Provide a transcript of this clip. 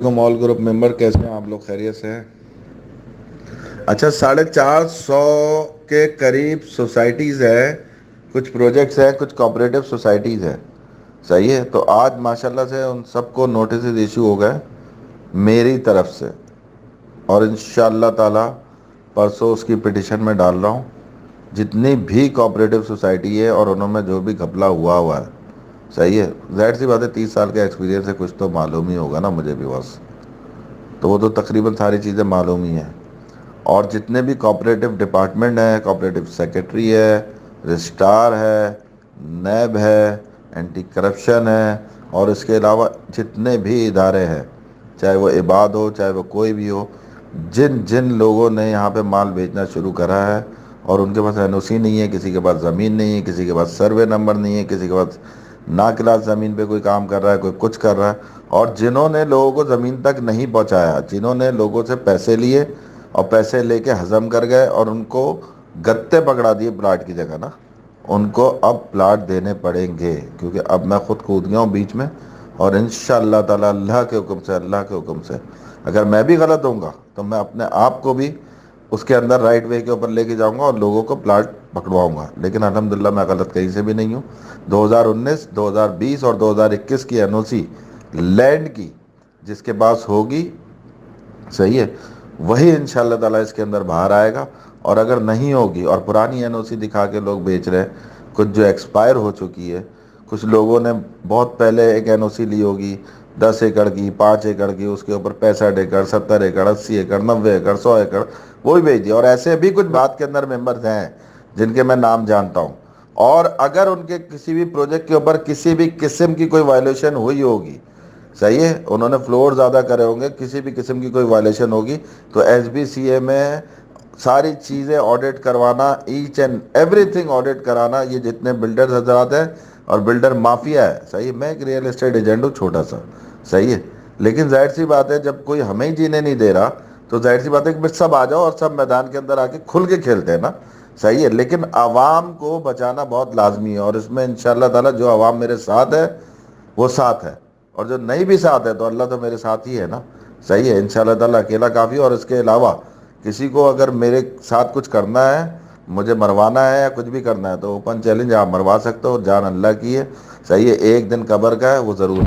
علیکم آل group member, کیسے ہیں آپ لوگ؟ خیریت سے ہیں؟ اچھا، 450 کے قریب سوسائٹیز ہیں، کچھ پروجیکٹس ہیں، کچھ کوآپریٹو سوسائٹیز ہیں. صحیح ہے. تو آج ماشاءاللہ سے ان سب کو نوٹسز ایشو ہو گئے میری طرف سے، اور انشاءاللہ تعالی پرسوں اس کی پٹیشن میں ڈال رہا ہوں. جتنی بھی کوآپریٹو سوسائٹی ہے اور انہوں میں جو بھی گھپلا ہوا ہے. صحیح ہے. ظاہر سی بات ہے، 30 سال کا ایکسپیرینس ہے، کچھ تو معلوم ہی ہوگا نا مجھے بھی بس. تو وہ تو تقریباً ساری چیزیں معلوم ہی ہیں. اور جتنے بھی کوآپریٹو ڈپارٹمنٹ ہیں، کوآپریٹو سیکریٹری ہے، رجسٹرار ہے، نیب ہے، اینٹی کرپشن ہے، اور اس کے علاوہ جتنے بھی ادارے ہیں، چاہے وہ عباد ہو، چاہے وہ کوئی بھی ہو، جن جن لوگوں نے یہاں پہ مال بیچنا شروع کرا ہے اور ان کے پاس این او سی نہیں ہے، کسی کے پاس زمین نہیں ہے، کسی کے پاس سروے نمبر نہیں ہے، کسی کے پاس نا کلاس زمین پہ کوئی کام کر رہا ہے، کوئی کچھ کر رہا ہے، اور جنہوں نے لوگوں کو زمین تک نہیں پہنچایا، جنہوں نے لوگوں سے پیسے لیے اور پیسے لے کے ہضم کر گئے اور ان کو گتے پکڑا دیے پلاٹ کی جگہ نا، ان کو اب پلاٹ دینے پڑیں گے. کیونکہ اب میں خود کود گیا ہوں بیچ میں، اور انشاءاللہ تعالی اللہ کے حکم سے، اللہ کے حکم سے اگر میں بھی غلط ہوں گا تو میں اپنے آپ کو بھی اس کے اندر رائٹ وے کے اوپر لے کے جاؤں گا اور لوگوں کو پلاٹ پکڑواؤں گا. لیکن الحمدللہ میں غلط کہیں سے بھی نہیں ہوں. 2019، 2020 اور 2021 کی این او سی لینڈ کی جس کے پاس ہوگی، صحیح ہے، وہی انشاءاللہ تعالی اس کے اندر باہر آئے گا. اور اگر نہیں ہوگی اور پرانی این او سی دکھا کے لوگ بیچ رہے ہیں، کچھ جو ایکسپائر ہو چکی ہے، کچھ لوگوں نے بہت پہلے ایک این او سی لی ہوگی 10 ایکڑ کی، 5 ایکڑ کی، اس کے اوپر 65 ایکڑ، 70 ایکڑ، 80 ایکڑ، 90 ایکڑ، 100 ایکڑ، وہ بھی بیچ دیا. اور ایسے بھی کچھ بات کے اندر ممبرز ہیں جن کے میں نام جانتا ہوں. اور اگر ان کے کسی بھی پروجیکٹ کے اوپر کسی بھی قسم کی کوئی وائلیشن ہوئی ہوگی، صحیح ہے، انہوں نے فلور زیادہ کرے ہوں گے، کسی بھی قسم کی کوئی وائلیشن ہوگی، تو ایس بی سی اے میں ساری چیزیں آڈٹ کروانا، each and everything audit کرانا. یہ جتنے بلڈرز حضرات ہیں اور بلڈر مافیا ہے، صحیح ہے، میں ایک ریئل اسٹیٹ ایجنٹ ہوں چھوٹا سا، صحیح ہے، لیکن ظاہر سی بات ہے جب کوئی ہمیں ہی جینے نہیں دے رہا تو ظاہر سی بات ہے کہ سب آ جاؤ اور سب میدان کے اندر آ کے کھل کے کھیلتے ہیں نا. صحیح ہے. لیکن عوام کو بچانا بہت لازمی ہے، اور اس میں انشاءاللہ تعالی جو عوام میرے ساتھ ہے وہ ساتھ ہے، اور جو نہیں بھی ساتھ ہے تو اللہ تو میرے ساتھ ہی ہے نا. صحیح ہے. انشاءاللہ تعالی اکیلا کافی. اور اس کے علاوہ کسی کو اگر میرے ساتھ کچھ کرنا ہے، مجھے مروانا ہے یا کچھ بھی کرنا ہے، تو اوپن چیلنج، آپ مروا سکتے ہو، جان اللہ کی ہے. صحیح ہے. ایک دن قبر کا ہے، وہ ضرور